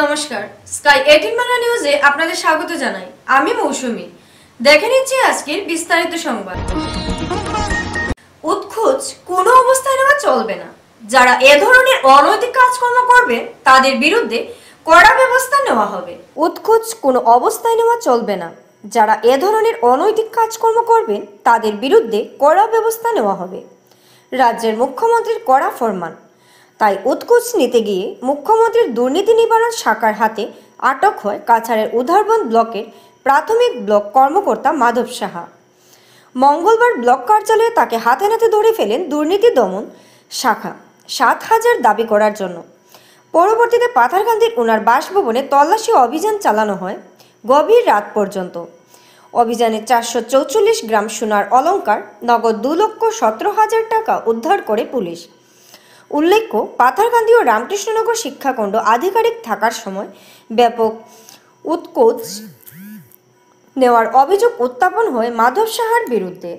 নমস্কার, স্কাই 18 বাংলা নিউজে আপনাদের স্বাগত জানাই। আমি মৌসুমী। দেখে নিচ্ছি আজকের বিস্তারিত সংবাদ। উৎকোচ কোনো অবস্থায় নেওয়া চলবে না। যারা এ ধরনের অনৈতিক কাজকর্ম করবে তাদের বিরুদ্ধে কড়া ব্যবস্থা নেওয়া হবে। উৎকোচ কোনো অবস্থায় নেওয়া চলবে না। যারা এ ধরনের অনৈতিক কাজকর্ম করবে তাদের বিরুদ্ধে কড়া ব্যবস্থা নেওয়া হবে। রাজ্যের মুখ্যমন্ত্রীর কড়া ফরমান। তাই উৎকোচ নিতে গিয়ে মুখ্যমন্ত্রীর দুর্নীতি নিবারণ শাখার হাতে আটক হয় কাছাড়ের উধারবন ব্লকের প্রাথমিক ব্লক কর্মকর্তা মাধব সাহা। মঙ্গলবার ব্লক কার্যালয়ে তাকে হাতে নাতে ধরে ফেলেন দুর্নীতি দমন শাখা 7,000 দাবি করার জন্য। পরবর্তীতে পাথারকান্দির ওনার বাসভবনে তল্লাশি অভিযান চালানো হয় গভীর রাত পর্যন্ত। অভিযানে 444 গ্রাম সোনার অলংকার, নগদ 2,17,000 টাকা উদ্ধার করে পুলিশ। উল্লেখ্য, পাথারকান্দি ও রামকৃষ্ণনগর শিক্ষাখণ্ড আধিকারিক থাকার সময় ব্যাপক উৎকোচ নেওয়ার অভিযোগ উত্থাপন হয় মাধব সাহার বিরুদ্ধে।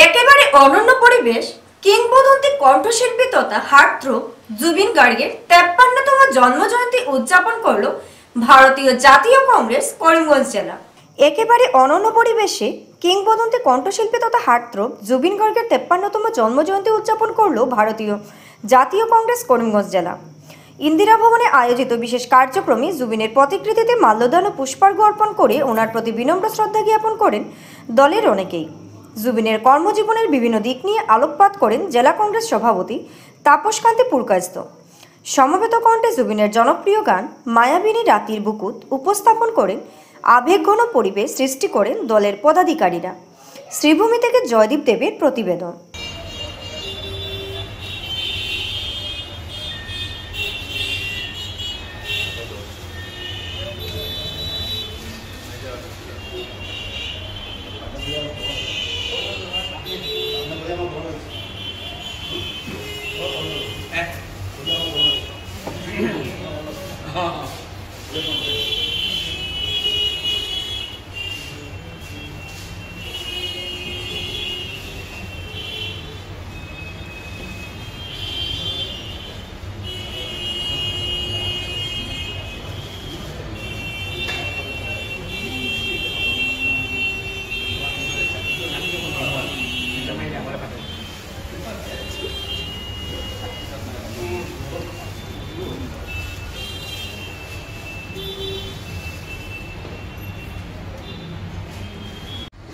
একেবারে অনন্য পরিবেশ। কিংবদন্তি কণ্ঠশিল্পী তথা হার্টথ্রোব জুবিন গার্গের 53তম জন্মজয়ন্তী উদযাপন করল ভারতীয় জাতীয় কংগ্রেস করিমগঞ্জ জেলা। একেবারে অনন্য পরিবেশে কিংবদন্তি কণ্ঠশিল্পী তথা হার্টথ্রোব জুবিন গার্গের 53তম জন্মজয়ন্তী উদযাপন করল ভারতীয় জাতীয় কংগ্রেস করিমগঞ্জ জেলা। ইন্দিরা ভবনে আয়োজিত বিশেষ কার্যক্রমে জুবিনের প্রতিকৃতিতে মাল্যদান ও পুষ্পার্ঘ্য অর্পণ করে ওনার প্রতি বিনম্র শ্রদ্ধা জ্ঞাপন করেন দলের অনেকেই। জুবিনের কর্মজীবনের বিভিন্ন দিক নিয়ে আলোকপাত করেন জেলা কংগ্রেস সভাপতি তাপসকান্তি পুরকায়স্থ। সমবেত কণ্ঠে জুবিনের জনপ্রিয় গান মায়াবিনী রাতির বুকুত উপস্থাপন করেন আবেগঘন পরিবেশ সৃষ্টি করেন দলের পদাধিকারীরা। শ্রীভূমি থেকে জয়দীপ দেবের প্রতিবেদন।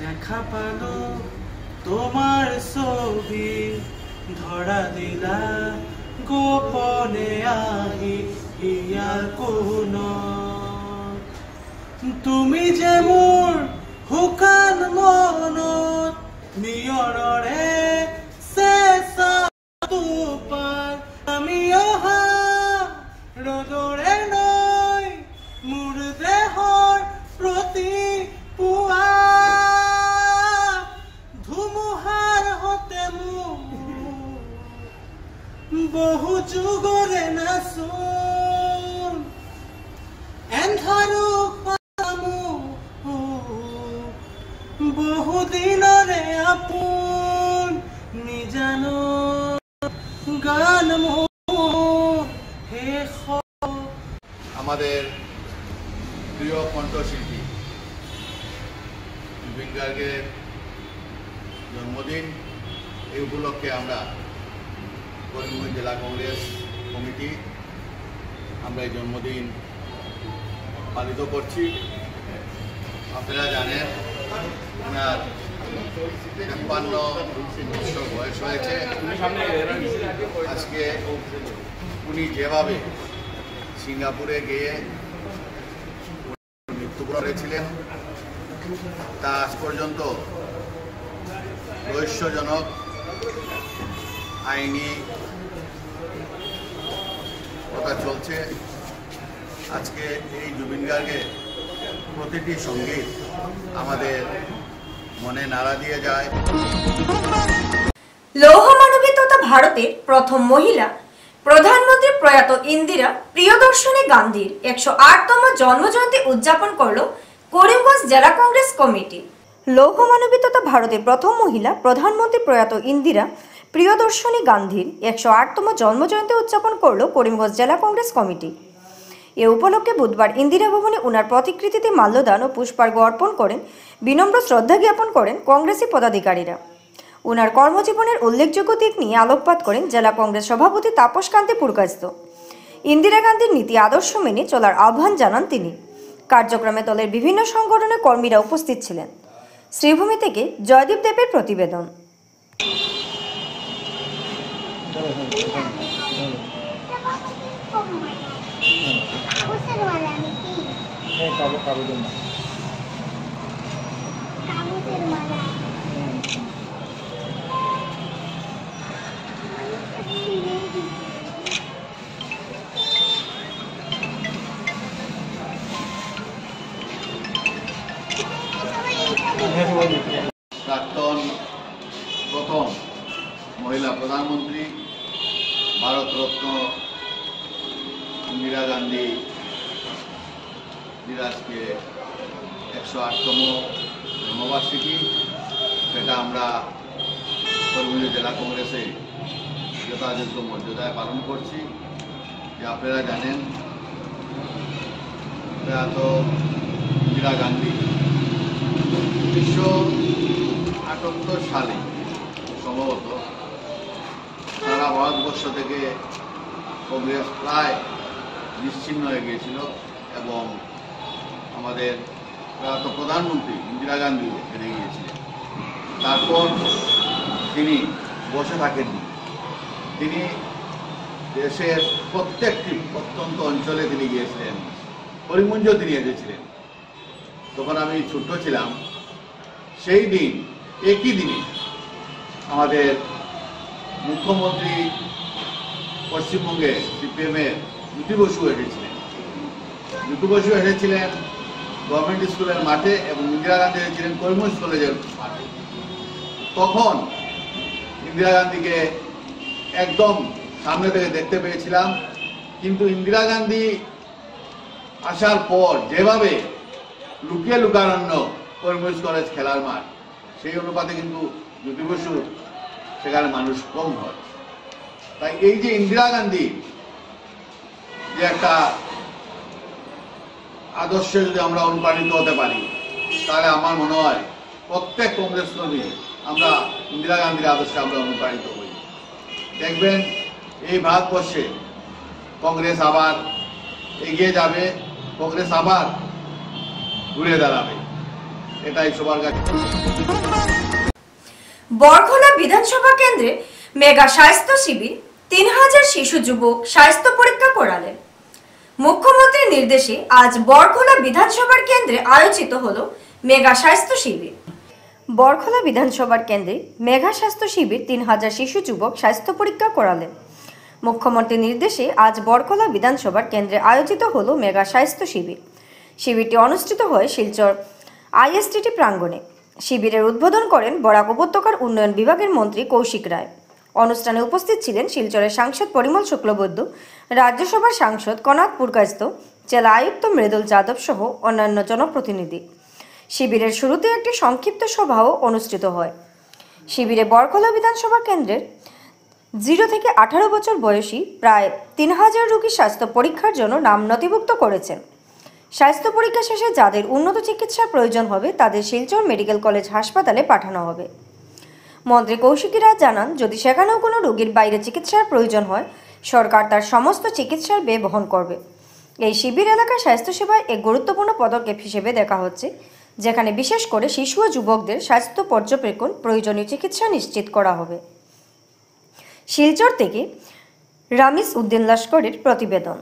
দেখা পালো তোমার ছবি ধরা দিলা গোপনে আহি ইয়ার কোন তুমি যে মোর হুকান মনত নিয়ৰৰে বহু যুগৰে নাচোন এন্ধাৰো পামো বহু দিনৰে আপোন নিজানো গান শেষ। আমাদের প্রিয় কণ্ঠশিল্পী জুবিন গার্গের জন্মদিন, এই উপলক্ষে আমরা করিমগঞ্জ জেলা কংগ্রেস কমিটি আমরা এই জন্মদিন পালিত করছি। আপনারা জানেন ওনার 53 বছর বয়স হয়েছে। আজকে উনি যেভাবে সিঙ্গাপুরে গিয়ে মৃত্যুবরণ করেছিলেন তা আজ পর্যন্ত রহস্যজনক আইনি কথা চলছে। আজকে এই জুবিন গার্গের প্রতিটি সঙ্গীত আমাদের মনে নাড়া দিয়ে যায়। লৌহ মানবী তথা ভারতের প্রথম মহিলা প্রধানমন্ত্রী প্রয়াত ইন্দিরা প্রিয়দর্শিনী গান্ধীর 108তম জন্মজয়ন্তী উদযাপন করল করিমগঞ্জ জেলা কংগ্রেস কমিটি। লৌহ মানবী তথা ভারতের প্রথম মহিলা প্রধানমন্ত্রী প্রয়াত ইন্দিরা প্রিয়দর্শিনী গান্ধীর 108তম জন্মজয়ন্তী উদযাপন করল করিমগঞ্জ জেলা কংগ্রেস কমিটি। এ উপলক্ষে বুধবার ইন্দিরা ভবনে উনার প্রতিকৃতিতে মাল্যদান ও পুষ্পার্ঘ্য অর্পণ করেন, বিনম্র শ্রদ্ধা জ্ঞাপন করেন কংগ্রেসী পদাধিকারীরা। উনার কর্মজীবনের উল্লেখযোগ্য দিক নিয়ে আলোকপাত করেন জেলা কংগ্রেস সভাপতি তাপস কান্তি পুরকায়স্থ। ইন্দিরা গান্ধীর নীতি আদর্শ মেনে চলার আহ্বান জানান তিনি। কার্যক্রমে দলের বিভিন্ন সংগঠনের কর্মীরা উপস্থিত ছিলেন। শ্রীভূমি থেকে জয়দীপ দেবের প্রতিবেদন। প্রাক্তন প্রথম মহিলা প্রধানমন্ত্রী ভারতরত্ন ইন্দিরা গান্ধী আজকে 108তম জন্মবার্ষিকী, সেটা আমরা করিমগঞ্জ জেলা কংগ্রেসে যথাযোগ্য মর্যাদায় পালন করছি। যে আপনারা জানেন প্রয়াত ইন্দিরা গান্ধী 1978 সালে সম্ভবত সারা ভারতবর্ষ থেকে কংগ্রেস প্রায় নিশ্চিহ্ন হয়ে গিয়েছিল এবং আমাদের প্রয়াত প্রধানমন্ত্রী ইন্দিরা গান্ধী হেরে গিয়েছিলেন। তারপর তিনি বসে থাকেননি, তিনি দেশের প্রত্যেকটি প্রত্যন্ত অঞ্চলে তিনি গিয়েছিলেন, করিমগঞ্জও তিনি এসেছিলেন। তখন আমি ছোট্ট ছিলাম। সেই দিন একই দিনে আমাদের মুখ্যমন্ত্রী পশ্চিমবঙ্গে সিপিএমের জ্যোতি বসু এসেছিলেন। জ্যোতি বসু এসেছিলেন গভর্নমেন্ট স্কুলের মাঠে এবং ইন্দিরা গান্ধী এসেছিলেন করিমগঞ্জ কলেজের মাঠে। তখন ইন্দিরা গান্ধীকে একদম সামনে থেকে দেখতে পেয়েছিলাম, কিন্তু ইন্দিরা গান্ধী আসার পর যেভাবে লুকিয়ে লুকারণ্য করিমগঞ্জ কলেজ খেলার মাঠ, সেই অনুপাতে কিন্তু জ্যোতি বসু সেখানে মানুষ কম হয়। তাই এই যে ইন্দিরা গান্ধী যে একটা আদর্শে যদি আমরা অনুপ্রাণিত হতে পারি, তাহলে আমার মনে হয় প্রত্যেক কংগ্রেস কর্মী আমরা ইন্দিরা গান্ধীর আদর্শে আমরা অনুপ্রাণিত হই। দেখবেন এই ভারতবর্ষে কংগ্রেস আবার এগিয়ে যাবে, কংগ্রেস আবার ঘুরে দাঁড়াবে, এটাই সবার কাছে। বরখোলা বিধানসভা কেন্দ্রে মেগা স্বাস্থ্য শিবির, 3000 শিশু যুবক স্বাস্থ্য পরীক্ষা করালেন। মুখ্যমন্ত্রীর নির্দেশে আজ বরখোলা বিধানসভার কেন্দ্রে আয়োজিত হলো মেগা স্বাস্থ্য শিবির। বরখোলা বিধানসভার কেন্দ্রে মেগা স্বাস্থ্য শিবির 3000 শিশু যুবক স্বাস্থ্য পরীক্ষা করালেন। মুখ্যমন্ত্রীর নির্দেশে আজ বরখোলা বিধানসভার কেন্দ্রে আয়োজিত হলো মেগা স্বাস্থ্য শিবির। শিবিরটি অনুষ্ঠিত হয় শিলচর আইএসটিটি প্রাঙ্গণে। শিবিরের উদ্বোধন করেন বরাক উপত্যকার উন্নয়ন বিভাগের মন্ত্রী কৌশিক রায়। অনুষ্ঠানে উপস্থিত ছিলেন শিলচরের সাংসদ পরিমল শুক্লবৈদ্য, রাজ্যসভার সাংসদ কনাক পুরকায়স্থ, জেলা আয়ুক্ত মৃদুল যাদব সহ অন্যান্য জনপ্রতিনিধি। শিবিরের শুরুতে একটি সংক্ষিপ্ত সভাও অনুষ্ঠিত হয়। শিবিরে বরকলা বিধানসভা কেন্দ্রের 0 থেকে 18 বছর বয়সী প্রায় 3000 রোগী স্বাস্থ্য পরীক্ষার জন্য নাম নথিভুক্ত করেছেন। স্বাস্থ্য পরীক্ষা শেষে যাদের উন্নত চিকিৎসার প্রয়োজন হবে তাদের শিলচর মেডিকেল কলেজ হাসপাতালে পাঠানো হবে। মন্ত্রী কৌশিকী রাজ জানান, যদি সেখানেও কোনো রোগীর বাইরে চিকিৎসার প্রয়োজন হয়, সরকার তার সমস্ত চিকিৎসার ব্যয় বহন করবে। এই শিবির এলাকার স্বাস্থ্যসেবায় এক গুরুত্বপূর্ণ পদক্ষেপ হিসেবে দেখা হচ্ছে, যেখানে বিশেষ করে শিশু ও যুবকদের স্বাস্থ্য পর্যবেক্ষণ, প্রয়োজনীয় চিকিৎসা নিশ্চিত করা হবে। শিলচর থেকে রামিস উদ্দিন লস্করের প্রতিবেদন।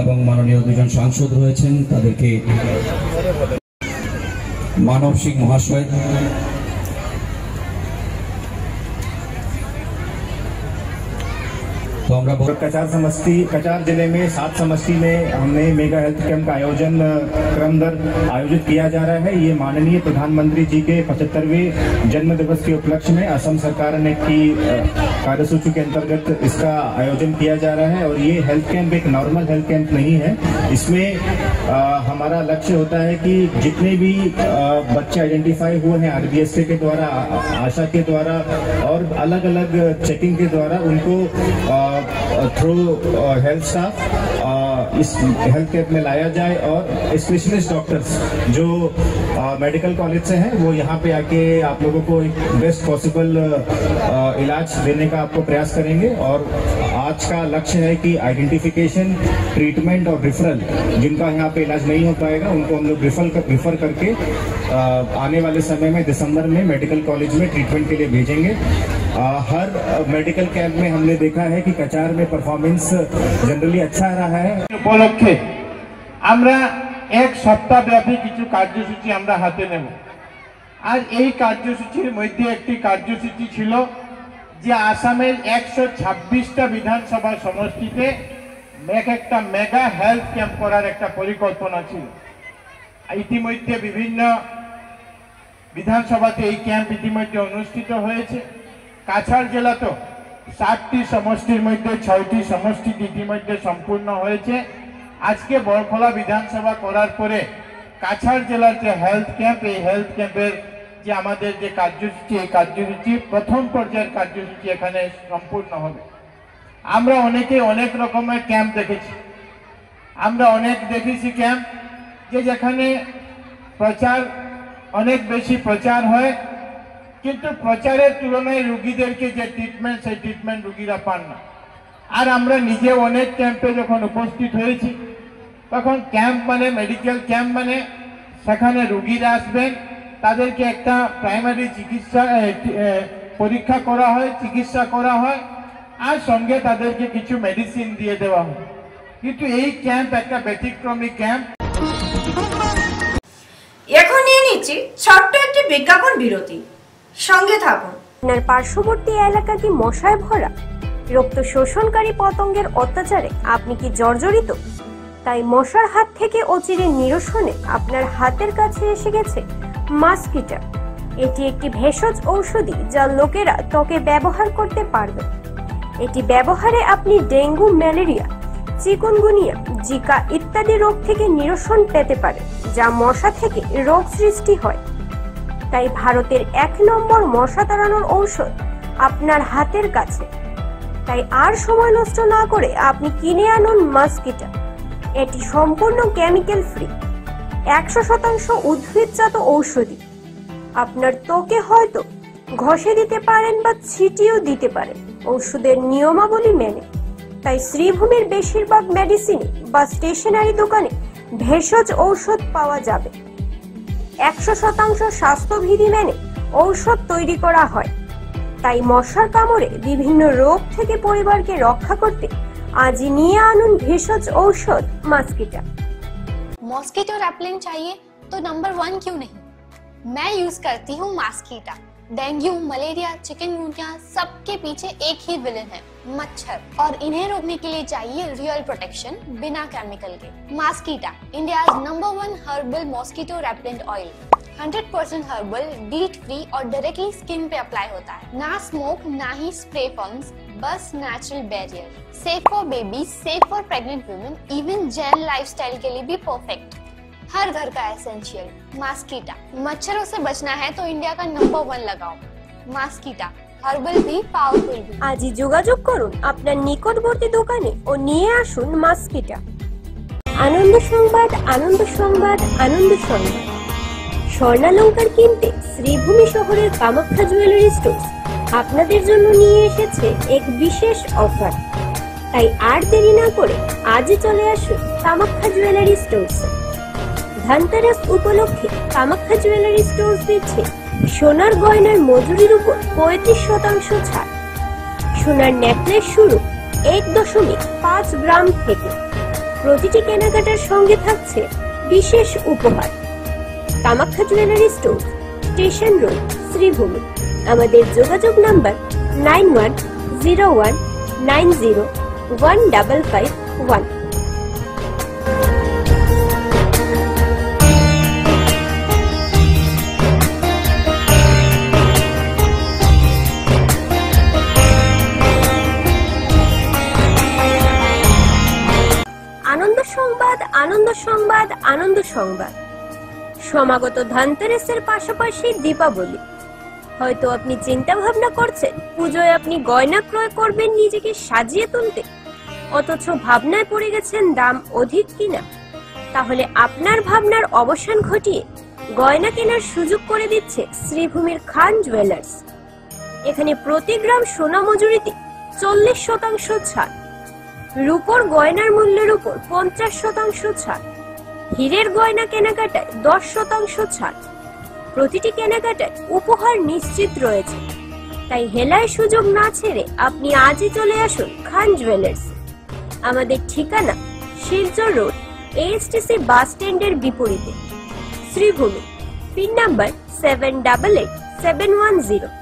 এবং মাননীয় দুজন সাংসদ রয়েছেন, তাদেরকে মানব সিং মহাশয়, तो हम कचार जिले में 7 समष्टि में हमने मेगा हेल्थ कैंप का आयोजन क्रमदर आयोजित किया जा रहा है। ये माननीय प्रधानमंत्री जी के 75वें जन्म दिवस के उपलक्ष्य में असम सरकार ने की कार्यसूची के अंतर्गत इसका आयोजन किया जा रहा है। और ये हेल्थ कैंप एक नॉर्मल हेल्थ कैंप नहीं है। इसमें हमारा लक्ष्य होता है कि जितने भी बच्चे आइडेंटिफाई हुए हैं RBSA के द्वारा, आशा के द्वारा और अलग अलग चेकिंग के द्वारा, उनको थ्रू हेल्थ स्टाफ इस हेल्थ कैंप में लाया जाए और स्पेशलिस्ट डॉक्टर्स जो मेडिकल कॉलेज से हैं वो यहाँ पे आके आप लोगों को एक बेस्ट पॉसिबल इलाज देने का आपको प्रयास करेंगे। और आज का लक्ष्य है कि आइडेंटिफिकेशन, ट्रीटमेंट और रिफरल, जिनका यहाँ पे इलाज नहीं हो पाएगा उनको हम लोग रिफर करके आने वाले समय में दिसंबर में मेडिकल कॉलेज में ट्रीटमेंट के लिए भेजेंगे। हर मेडिकल कैंप में हमने देखा है कि कचार में परफॉर्मेंस जनरली अच्छा रहा है। উপলক্ষে আমরা এক সপ্তাহব্যাপী কিছু কার্যসূচি আমরা হাতে নেব। আর এই কার্যসূচির মধ্যে একটি কার্যসূচি ছিল যে আসামের 126টা বিধানসভা সমষ্টিতে একটা মেগা হেলথ ক্যাম্প করার একটা পরিকল্পনা ছিল। ইতিমধ্যে বিভিন্ন বিধানসভাতে এই ক্যাম্প ইতিমধ্যে অনুষ্ঠিত হয়েছে। কাছাড় জেলাতেও 7টি সমষ্টির মধ্যে 6টি সমষ্টি ইতিমধ্যে সম্পূর্ণ হয়েছে। আজকে বরকলা বিধানসভা করার পরে কাছাড় জেলার যে হেলথ ক্যাম্প, এই হেলথ ক্যাম্পের যে আমাদের যে কার্যসূচি, এই কার্যসূচি প্রথম পর্যায়ের কার্যসূচি এখানে সম্পূর্ণ হবে। আমরা অনেকে অনেক রকমের ক্যাম্প দেখেছি। আমরা অনেক দেখেছি ক্যাম্প যেখানে প্রচার, অনেক বেশি প্রচার হয়, কিন্তু প্রচারের তুলনায় রোগীদেরকে যে ট্রিটমেন্ট, সেই ট্রিটমেন্ট রোগীরা পান না। আর আমরা নিজে অনেক ক্যাম্পে যখন উপস্থিত হয়েছি, তখন ক্যাম্প মানে মেডিকেল ক্যাম্প মানে সেখানে রোগীরা আসবেন, তাদেরকে একটা প্রাইমারি চিকিৎসা পরীক্ষা করা হয়, চিকিৎসা করা হয়, আর সঙ্গে তাদেরকে কিছু মেডিসিন দিয়ে দেওয়া হয়। কিন্তু এই ক্যাম্প একটা ব্যতিক্রমী ক্যাম্প। এখন নিয়ে নিচ্ছি ছোট্ট একটি বিজ্ঞাপন বিরতি, সঙ্গে থাকুন। আপনার পার্শ্ববর্তী এলাকা কি মশায় ভরা? রক্ত শোষণকারী পতঙ্গের অত্যাচারে আপনি কি জর্জরিত? তাই মশার হাত থেকে অচিরে নিরসনে আপনার হাতের কাছে এসে গেছে মাস্কিটা। এটি একটি ভেষজ ঔষধি যা লোকেরা ত্বকে ব্যবহার করতে পারবে। এটি ব্যবহারে আপনি ডেঙ্গু, ম্যালেরিয়া, চিকুনগুনিয়া, জিকা ইত্যাদি রোগ থেকে নিরসন পেতে পারেন, যা মশা থেকে রোগ সৃষ্টি হয়। তাই ভারতের 1 নম্বর মশা তাড়ানোর ঔষধ আপনার হাতের কাছে। তাই আর সময় নষ্ট না করে আপনি কিনে আনুন মাস্কিটা। এটি সম্পূর্ণ কেমিক্যাল ফ্রি, 100% উদ্ভিদজাত ঔষধি। আপনার ত্বকে হয়তো ঘষে দিতে পারেন বা ছিটিয়েও দিতে পারেন ওষুধের নিয়মাবলী মেনে। তাই শ্রীভূমির বেশিরভাগ মেডিসিন বা স্টেশনারি দোকানে ভেষজ ঔষধ পাওয়া যাবে। 100% স্বাস্থ্যবিধি মেনে ঔষধ তৈরি করা হয়। তাই মশার কামড়ে বিভিন্ন রোগ থেকে পরিবারকে রক্ষা করতে আজই নিয়ে আনুন ভেষজ ঔষধ মাস্কিটা। मॉस्किटो रेपेलेंट चाहिए तो नंबर 1 क्यों नहीं? मैं यूज करती हूँ मॉस्किटा। डेंगू, मलेरिया, चिकनगुनिया सबके पीछे एक ही विलेन है, मच्छर। और इन्हें रोकने के लिए चाहिए रियल प्रोटेक्शन बिना केमिकल के। मॉस्किटा, India's number 1 herbal mosquito repellent oil. 100% herbal, DEET free और डायरेक्टली स्किन पे अप्लाई होता है। ना स्मोक ना ही स्प्रे फॉर्म्स, बस natural barrier. Safe for baby, safe for pregnant women, even Jain lifestyle के लिए भी परफेक्ट। हर घर का एसेंशियल मस्कीटा। मच्छरों से बचना है तो इंडिया का नंबर 1 लगाओ मस्कीटा, हर्बल भी पावरफुल भी। আজই যোগাযোগ করুন আপনার নিকটবর্তী দোকানে ও নিয়ে আসুন মাস্কিটা। আনন্দ সংবাদ, আনন্দ সংবাদ, আনন্দ সংবাদ। স্বর্ণালংকার কিনতে শ্রীভূমি শহরের কামাখ্যা জুয়েলারি স্টোর্স আপনাদের জন্য নিয়ে এসেছে এক বিশেষ অফার। তাই আর দেরি না করে আজই চলে আসুন কামাখ্যা জুয়েলারি স্টোর্স। ধনতেরাস উপলক্ষে কামাখ্যা জুয়েলারি স্টোর্স দিচ্ছে সোনার গয়নার মজুরির উপর 35% ছাড়। সোনার নেকলেস শুরু 1.5 গ্রাম থেকে। প্রতিটি কেনাকাটার সঙ্গে থাকছে বিশেষ উপহার। Kamakhya jewellery store, station road, Sribhumi. আমাদের যোগাযোগ নাম্বার 9101901551। আনন্দ সংবাদ, আনন্দ সংবাদ, আনন্দ সংবাদ। সমাগত ধনতেরাসের পাশাপাশি দীপাবলি। হয়তো আপনি চিন্তা ভাবনা করছেন পুজোয় আপনি গয়না ক্রয় করবেন নিজেকে সাজিয়ে তুলতে, অথচ ভাবনায় পড়ে গেছেন দাম অধিক কিনা। তাহলে আপনার ভাবনার অবসান ঘটিয়ে গয়না কেনার সুযোগ করে দিচ্ছে শ্রীভূমির খান জুয়েলার্স। এখানে প্রতি গ্রাম সোনা মজুরিতে 40% ছাড়। রূপোর গয়নার মূল্যের উপর 50% ছাড়। হীরের গয়না কেনাকাটায় 10% ছাড়। প্রতিটি কেনাকাটায় উপহার নিশ্চিত রয়েছে। তাই হেলায় সুযোগ না ছেড়ে আপনি আজই চলে আসুন খান জুয়েলার্স। আমাদের ঠিকানা শিলচর রোড, এএসটিসি বাস স্ট্যান্ডের বিপরীতে, শ্রীভূমি। Pin number 788710।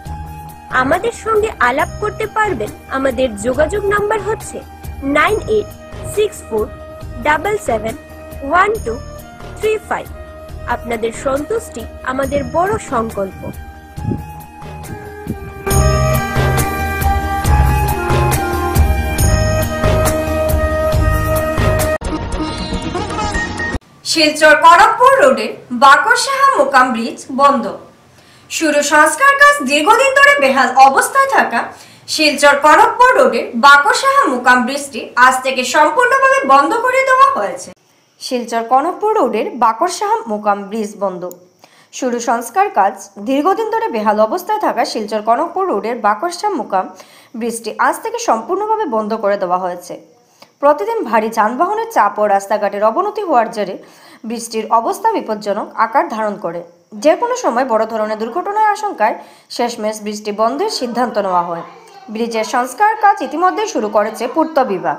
আমাদের সঙ্গে আলাপ করতে পারবেন। আমাদের যোগাযোগ নাম্বার হচ্ছে 9864771235। আপনাদের সন্তুষ্টি আমাদের বড় সংকল্প। শিলচর কনকপুর রোডের বাকরসাহা মোকাম ব্রিজ বন্ধ। শুরু সংস্কার কাজ দীর্ঘদিন ধরে বেহাল অবস্থায় থাকা শিলচর কনকপুর রোডের বাকরসাহা মোকাম ব্রিজটি আজ থেকে সম্পূর্ণভাবে বন্ধ করে দেওয়া হয়েছে। শিলচর কনকপুর রোডের বাকরসাহা মোকাম ব্রিজ বন্ধ। শুরু সংস্কার কাজ দীর্ঘদিন ধরে বেহাল অবস্থায় থাকা শিলচর কনকপুর রোডের বাকরসাহা মোকাম ব্রিজটি আজ থেকে সম্পূর্ণভাবে বন্ধ করে দেওয়া হয়েছে। প্রতিদিন ভারী যানবাহনের চাপ ও রাস্তাঘাটের অবনতি হওয়ার জেরে বৃষ্টির অবস্থা বিপজ্জনক আকার ধারণ করে। যে কোনো সময় বড় ধরনের দুর্ঘটনার আশঙ্কায় শেষমেশ বৃষ্টি বন্ধের সিদ্ধান্ত নেওয়া হয়। ব্রিজের সংস্কার কাজ ইতিমধ্যে শুরু করেছে পূর্ত বিভাগ।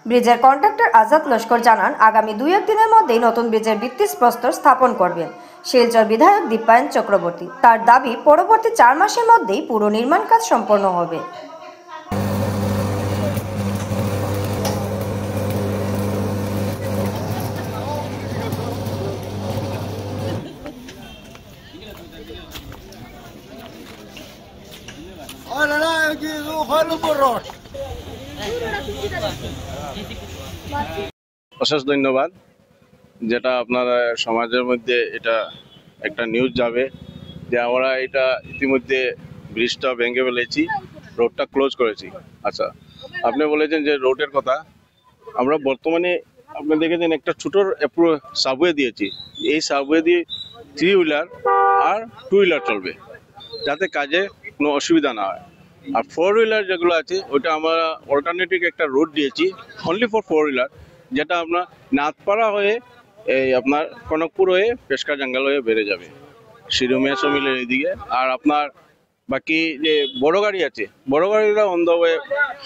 ব্রিজের কন্ট্রাক্টর আজাদ লস্কর জানান, আগামী 2-1 দিনের মধ্যেই নতুন ব্রিজের ভিত্তিপ্রস্তর স্থাপন করবেন শিলচর বিধায়ক দীপায়ন চক্রবর্তী। তার দাবি, পরবর্তী 4 মাসের মধ্যেই পুরো নির্মাণ কাজ সম্পন্ন হবে। অশেষ ধন্যবাদ। যেটা আপনার সমাজের মধ্যে এটা একটা নিউজ যাবে যে আমরা এটা ইতিমধ্যে ব্রিজটা ভেঙে ফেলেছি, রোডটা ক্লোজ করেছি। আচ্ছা, আপনি বলেছেন যে রোডের কথা, আমরা বর্তমানে আপনি দেখেছেন একটা ছোট সাবওয়ে দিয়েছি। এই সাবওয়ে দিয়ে 3 হুইলার আর 2 হুইলার চলবে, যাতে কাজে কোনো অসুবিধা না হয়। আর 4 হুইলার যেগুলো আছে ওটা আমরা অল্টারনেটিভ একটা রোড দিয়েছি অনলি ফর 4 হুইলার, যেটা আপনার নাথপাড়া হয়ে এই আপনার কনকপুর হয়ে পেশকা জঙ্গল হয়ে বেড়ে যাবে শিরুমিয়া সমিলের এইদিকে। আর আপনার বাকি যে বড় গাড়ি আছে, বড় গাড়িরা অন দ্য ওয়ে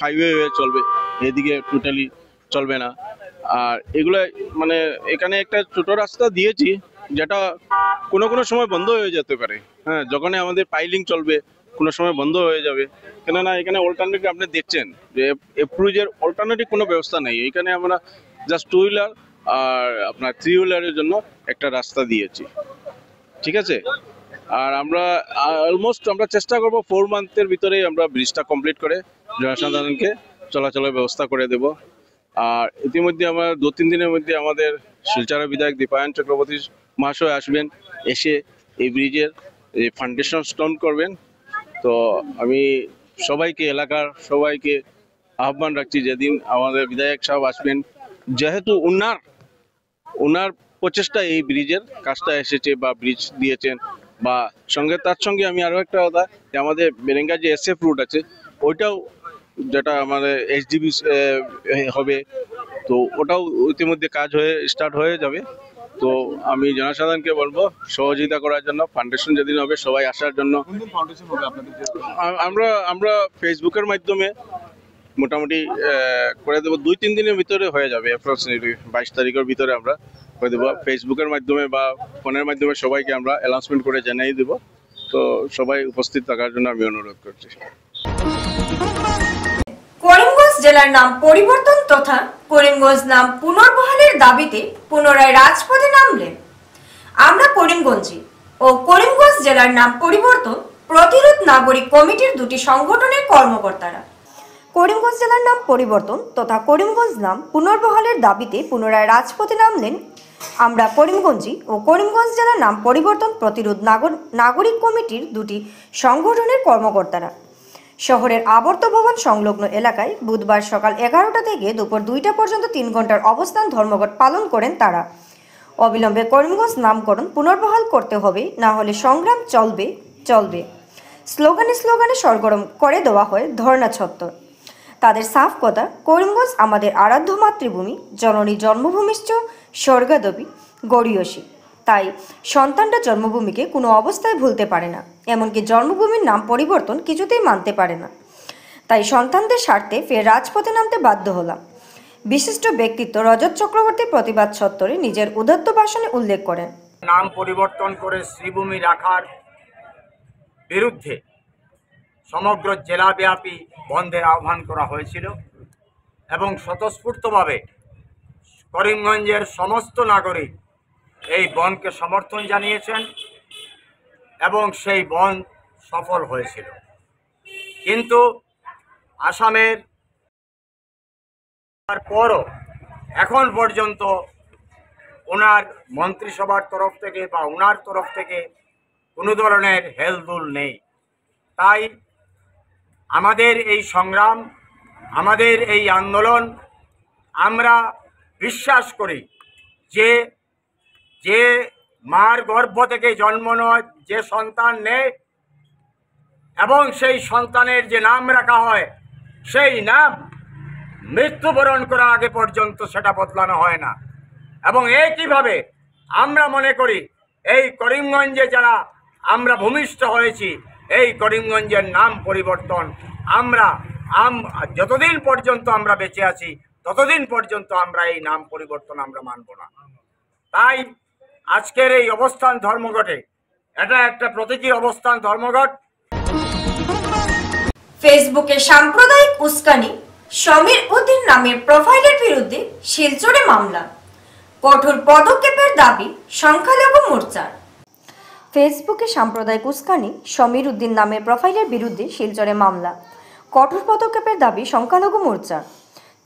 হাইওয়ে হয়ে চলবে, এদিকে টোটালি চলবে না। আর এগুলো মানে এখানে একটা ছোট রাস্তা দিয়েছি যেটা কোনো কোনো সময় বন্ধ হয়ে যেতে পারে। হ্যাঁ, যখন আমাদের পাইলিং চলবে কোনো সময় বন্ধ হয়ে যাবে, কেননা এখানে অল্টারনেটিভ আপনি দেখছেন যে এপ্রুজের অল্টারনেটিভ কোনো ব্যবস্থা নেই। এখানে আমরা জাস্ট 2 হুইলার আর আপনার 3 হুইলারের জন্য একটা রাস্তা দিয়েছি। ঠিক আছে। আর আমরা অলমোস্ট আমরা চেষ্টা করব 4 মান্থের ভিতরেই আমরা ব্রিজটা কমপ্লিট করে জনসাধারণকে চলাচলের ব্যবস্থা করে দেব। আর ইতিমধ্যে আমরা 2-3 দিনের মধ্যে আমাদের শিলচরের বিধায়ক দীপায়ন চক্রবর্তী মহাশয় আসবেন, এসে এই ব্রিজের এই ফাউন্ডেশন স্টোন করবেন। তো আমি সবাইকে, এলাকার সবাইকে আহ্বান রাখছি যেদিন আমাদের বিধায়ক সাহেব আসবেন, যেহেতু ওনার প্রচেষ্টা এই ব্রিজের কাজটা এসেছে বা ব্রিজ দিয়েছেন, বা তার সঙ্গে আমি আরো একটা কথা, যে আমাদের বেরেঙ্গা যে SF রুট আছে ওইটাও, যেটা আমাদের HDB হবে, তো ওটাও ইতিমধ্যে কাজ স্টার্ট হয়ে যাবে। তো আমি জনসাধারণকে বলবো সহযোগিতা করার জন্য, ফাউন্ডেশন যেদিন হবে সবাই আসার জন্য। আমরা ফেসবুকের মাধ্যমে মোটামুটি করে দেবো, 2-3 দিনের ভিতরে হয়ে যাবে, অ্যাপ্রক্সিমেটলি 22 তারিখের ভিতরে আমরা করে দেবো। ফেসবুকের মাধ্যমে বা ফোনের মাধ্যমে সবাইকে আমরা অ্যানাউন্সমেন্ট করে জানিয়ে দেবো। তো সবাই উপস্থিত থাকার জন্য আমি অনুরোধ করছি। করিমগঞ্জ জেলার নাম পরিবর্তন তথা করিমগঞ্জ নাম পুনর্বহালের দাবিতে পুনরায় রাজপথে নামলেন আমরা করিমগঞ্জী ও করিমগঞ্জ জেলার নাম পরিবর্তন প্রতিরোধ নাগরিক কমিটির দুটি সংগঠনের কর্মকর্তারা। করিমগঞ্জ জেলার নাম পরিবর্তন তথা করিমগঞ্জ নাম পুনর্বহালের দাবিতে পুনরায় রাজপথে নামলেন আমরা করিমগঞ্জী ও করিমগঞ্জ জেলার নাম পরিবর্তন প্রতিরোধ নাগরিক কমিটির দুটি সংগঠনের কর্মকর্তারা। শহরের আবর্ত ভবন সংলগ্ন এলাকায় বুধবার সকাল 11টা থেকে দুপুর 2টা পর্যন্ত 3 ঘন্টার অবস্থান ধর্মঘট পালন করেন তারা। অবিলম্বে করিমগঞ্জ নামকরণ পুনর্বহাল করতে হবে, না হলে সংগ্রাম চলবে। স্লোগানে সরগরম করে দেওয়া হয় ধর্ণা চত্বর। তাদের সাফ কথা, করিমগঞ্জ আমাদের আরাধ্য মাতৃভূমি, জননী জন্মভূমিশ্চ স্বর্গাদপি গড়ীয়সী। তাই সন্তানরা জন্মভূমিকে কোনো অবস্থায় ভুলতে পারে না, এমনকি জন্মভূমির নাম পরিবর্তন কিছুতেই মানতে পারে না। তাই সন্তানদের স্বার্থে ফের রাজপথে নামতে বাধ্য হলাম। বিশিষ্ট ব্যক্তিত্ব রজত চক্রবর্তী প্রতিবাদ চত্বরে নিজের উদাত্ত ভাষণে উল্লেখ করেন, নাম পরিবর্তন করে শ্রীভূমি রাখার বিরুদ্ধে সমগ্র জেলাব্যাপী বন্ধের আহ্বান করা হয়েছিল এবং স্বতঃস্ফূর্তভাবে করিমগঞ্জের সমস্ত নাগরিক এই বনকে সমর্থন জানিয়েছেন এবং সেই বন সফল হয়েছিল। কিন্তু আসামের পরও এখন পর্যন্ত ওনার মন্ত্রিসভার তরফ থেকে বা ওনার তরফ থেকে কোনো ধরনের হেলদোল নেই। তাই আমাদের এই সংগ্রাম, আমাদের এই আন্দোলন, আমরা বিশ্বাস করি যে মার গর্ভ থেকে জন্ম নয়, যে সন্তান নেয় এবং সেই সন্তানের যে নাম রাখা হয়, সেই নাম মৃত্যুবরণ করার আগে পর্যন্ত সেটা বদলানো হয় না। এবং একইভাবে আমরা মনে করি এই করিমগঞ্জে যারা আমরা ভূমিষ্ঠ হয়েছি, এই করিমগঞ্জের নাম পরিবর্তন আমরা যতদিন পর্যন্ত আমরা বেঁচে আছি ততদিন পর্যন্ত আমরা এই নাম পরিবর্তন আমরা মানব না। তাই আজকের এই অবস্থান ধর্মঘটে, এটা একটা প্রতীকী অবস্থান ধর্মঘট। ফেসবুকে সাম্প্রদায়িক উস্কানি, সমীর উদ্দিন নামের প্রোফাইলের বিরুদ্ধে শিলচরে মামলা, কঠোর পদক্ষেপের দাবি সংখ্যালঘু মোর্চার। ফেসবুকে সাম্প্রদায়িক উস্কানি, সমীর উদ্দিন নামের প্রোফাইলের বিরুদ্ধে শিলচরে মামলা, কঠোর পদক্ষেপের দাবি সংখ্যালঘু মোর্চার।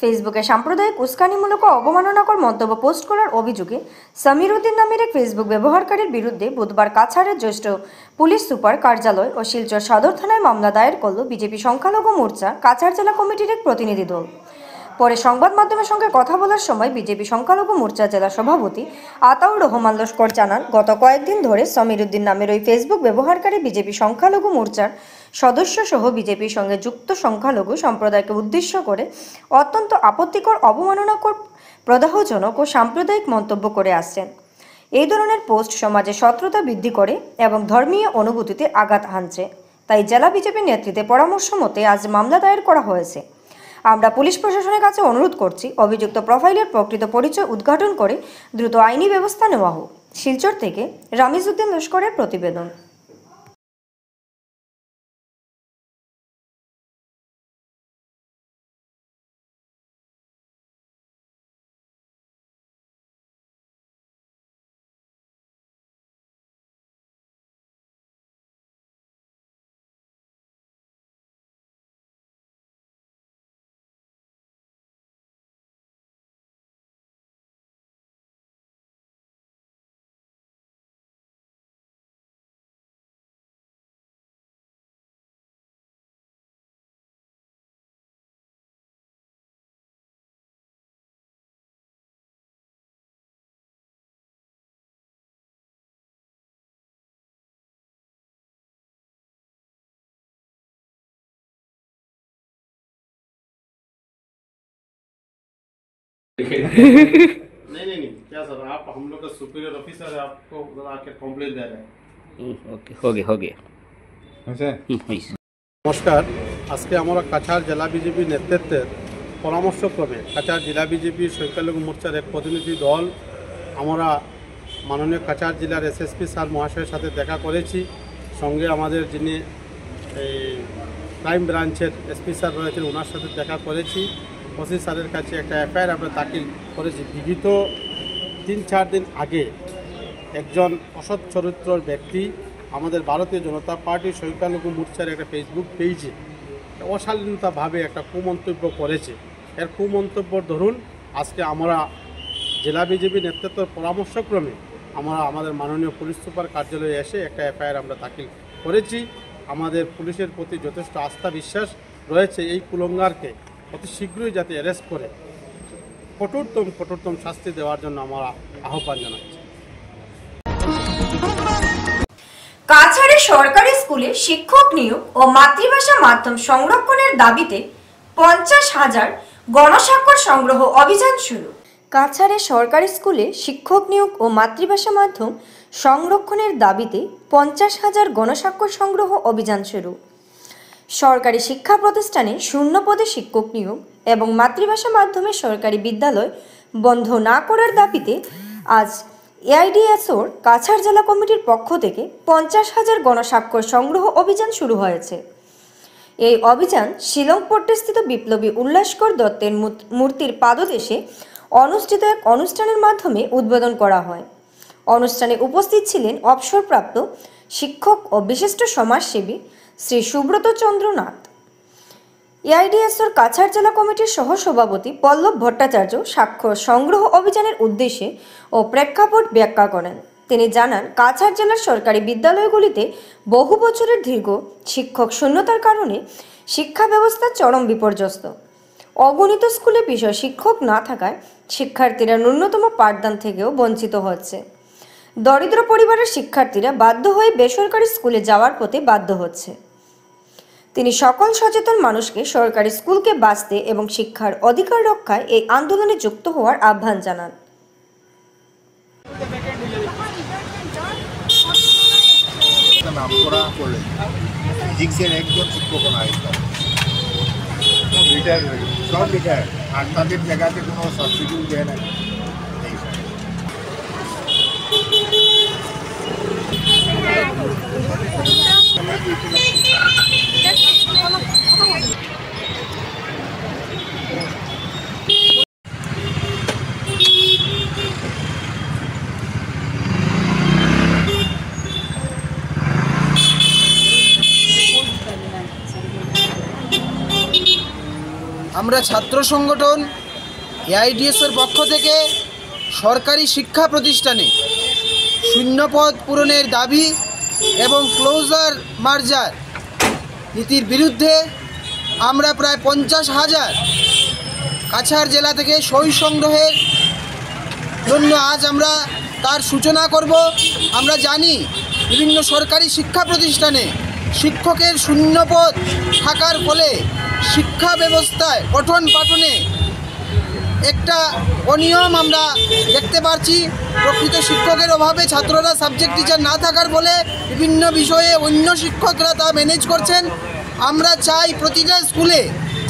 ফেসবুকে সাম্প্রদায়িক উস্কানিমূলক ও অবমাননাকর মন্তব্য পোস্ট করার অভিযোগে সমীর উদ্দিন নামের এক ফেসবুক ব্যবহারকারীর বিরুদ্ধে বুধবার কাছাড়ের জ্যেষ্ঠ পুলিশ সুপার কার্যালয় ও শিলচর সদর থানায় মামলা দায়ের করল বিজেপি সংখ্যালঘু মোর্চা কাছাড় জেলা কমিটির এক প্রতিনিধি দল। পরে সংবাদ মাধ্যমের সঙ্গে কথা বলার সময় বিজেপি সংখ্যালঘু মোর্চা জেলা সভাপতি আতাউর রহমান লস্কর জানান, গত কয়েকদিন ধরে সমীর উদ্দিন নামের ওই ফেসবুক ব্যবহারকারী বিজেপি সংখ্যালঘু মোর্চার সদস্য সহ বিজেপির সঙ্গে যুক্ত সংখ্যালঘু সম্প্রদায়কে উদ্দেশ্য করে অত্যন্ত আপত্তিকর, অবমাননাকর, প্রদাহজনক ও সাম্প্রদায়িক মন্তব্য করে আসছেন। এই ধরনের পোস্ট সমাজে শত্রুতা বৃদ্ধি করে এবং ধর্মীয় অনুভূতিতে আঘাত হানছে। তাই জেলা বিজেপির নেতৃত্বে পরামর্শ মতে আজ মামলা দায়ের করা হয়েছে। আমরা পুলিশ প্রশাসনের কাছে অনুরোধ করছি, অভিযুক্ত প্রোফাইলের প্রকৃত পরিচয় উদ্ঘাটন করে দ্রুত আইনি ব্যবস্থা নেওয়া হোক। শিলচর থেকে রামিজউদ্দিন লস্করের প্রতিবেদন। नहीं क्या सर, आप हम लोग का सुपीरियर ऑफिसर है, आपको आके कंप्लेंट दे रहे हैं। ओके हो गया নমস্কার, আজকে আমরা কাছাড় জেলা বিজেপি নেতৃত্বের পরামর্শক্রমে কাছাড় জেলা বিজেপি সংখ্যালঘু মোর্চার এক প্রতিনিধি দল আমরা মাননীয় কাছাড় জেলার এসএসপি স্যার মহাশয়ের সাথে দেখা করেছি। সঙ্গে আমাদের যিনি ক্রাইম ব্রাঞ্চের এসপি স্যার রয়েছেন ওনার সাথে দেখা করেছি। ওসি স্যারের কাছে একটা এফআইআর আমরা দাখিল করেছি। বিগত 3-4 দিন আগে একজন অসৎ চরিত্রের ব্যক্তি আমাদের ভারতীয় জনতা পার্টি সংখ্যালঘু মোর্চার একটা ফেসবুক পেজে অশালীনতাভাবে একটা কুমন্তব্য করেছে। এর কুমন্তব্যর ধরুন আজকে আমরা জেলা বিজেপি নেতৃত্বের পরামর্শক্রমে আমরা আমাদের মাননীয় পুলিশ সুপার কার্যালয়ে এসে একটা এফআইআর আমরা দাখিল করেছি। আমাদের পুলিশের প্রতি যথেষ্ট আস্থা বিশ্বাস রয়েছে। এই কুলঙ্গারকে অতি শীঘ্রই যাতে অ্যারেস্ট করে কঠোরতম শাস্তি দেওয়ার জন্য আমরা আহ্বান জানাচ্ছি। কাছাড়ে সরকারি স্কুলে শিক্ষক নিয়োগ ও মাতৃভাষা মাধ্যম সংরক্ষণের দাবিতে 50,000 গণস্বাক্ষর সংগ্রহ অভিযান শুরু। কাছাড়ে সরকারি স্কুলে শিক্ষক নিয়োগ ও মাতৃভাষা মাধ্যম সংরক্ষণের দাবিতে 50,000 গণস্বাক্ষর সংগ্রহ অভিযান শুরু। সরকারি শিক্ষা প্রতিষ্ঠানে শূন্য পদে শিক্ষক নিয়োগ এবং মাতৃভাষা মাধ্যমে সরকারি বিদ্যালয় বন্ধ না করার দাবিতে আজ এআইডিএসওর কাছাড় জেলা কমিটির পক্ষ থেকে 50,000 গণস্বাক্ষর সংগ্রহ অভিযান শুরু হয়েছে। এই অভিযান শিলং পট্টিস্থিত বিপ্লবী উল্লাসকর দত্তের মূর্তির পাদদেশে অনুষ্ঠিত এক অনুষ্ঠানের মাধ্যমে উদ্বোধন করা হয়। অনুষ্ঠানে উপস্থিত ছিলেন অবসরপ্রাপ্ত শিক্ষক ও বিশিষ্ট সমাজসেবী শ্রী সুব্রত চন্দ্র নাথ। এআইডিএসওর কাছাড় জেলা কমিটির সহসভাপতি পল্লব ভট্টাচার্য স্বাক্ষর সংগ্রহ অভিযানের উদ্দেশ্যে ও প্রেক্ষাপট ব্যাখ্যা করেন। তিনি জানান, কাছাড় জেলার সরকারি বিদ্যালয়গুলিতে বহু বছরের দীর্ঘ শিক্ষক শূন্যতার কারণে শিক্ষা ব্যবস্থা চরম বিপর্যস্ত। অগণিত স্কুলে বিষয় শিক্ষক না থাকায় শিক্ষার্থীরা ন্যূনতম পাঠদান থেকেও বঞ্চিত হচ্ছে। দরিদ্র পরিবারের শিক্ষার্থীরা বাধ্য হয়ে বেসরকারি স্কুলে যাওয়ার পথে বাধ্য হচ্ছে। তিনি সকল সচেতন মানুষকে সরকারি স্কুলকে বাঁচতে এবং শিক্ষার অধিকার রক্ষায় এই আন্দোলনে যুক্ত হওয়ার আহ্বান জানান। আর তাদের জায়গাতে কোনো সাবস্টিটিউট দেয় না। আমরা ছাত্র সংগঠন এআইডিএসের পক্ষ থেকে সরকারি শিক্ষা প্রতিষ্ঠানে শূন্যপদ পূরণের দাবি এবং ক্লোজার মার্জার নীতির বিরুদ্ধে আমরা প্রায় 50,000 কাছাড় জেলা থেকে সই সংগ্রহের জন্য আজ আমরা তার সূচনা করব। আমরা জানি বিভিন্ন সরকারি শিক্ষা প্রতিষ্ঠানে শিক্ষকের শূন্যপদ থাকার ফলে শিক্ষা ব্যবস্থায় পঠন পাঠনে একটা অনিয়ম আমরা দেখতে পাচ্ছি। প্রকৃত শিক্ষকের অভাবে ছাত্ররা সাবজেক্ট টিচার না থাকার ফলে বিভিন্ন বিষয়ে অন্য শিক্ষকরা তা ম্যানেজ করছেন। আমরা চাই প্রতিটা স্কুলে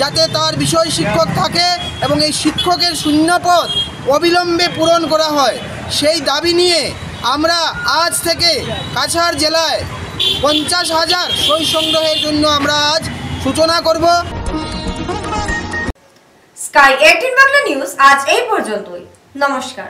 যাতে তার বিষয় শিক্ষক থাকে এবং এই শিক্ষকের শূন্যপদ অবিলম্বে পূরণ করা হয়। সেই দাবি নিয়ে আমরা আজ থেকে কাছাড় জেলায় 50,000 সই সংগ্রহের জন্য আমরা আজ সূচনা করব। স্কাই 18 বাংলা নিউজ আজ এই পর্যন্তই। নমস্কার।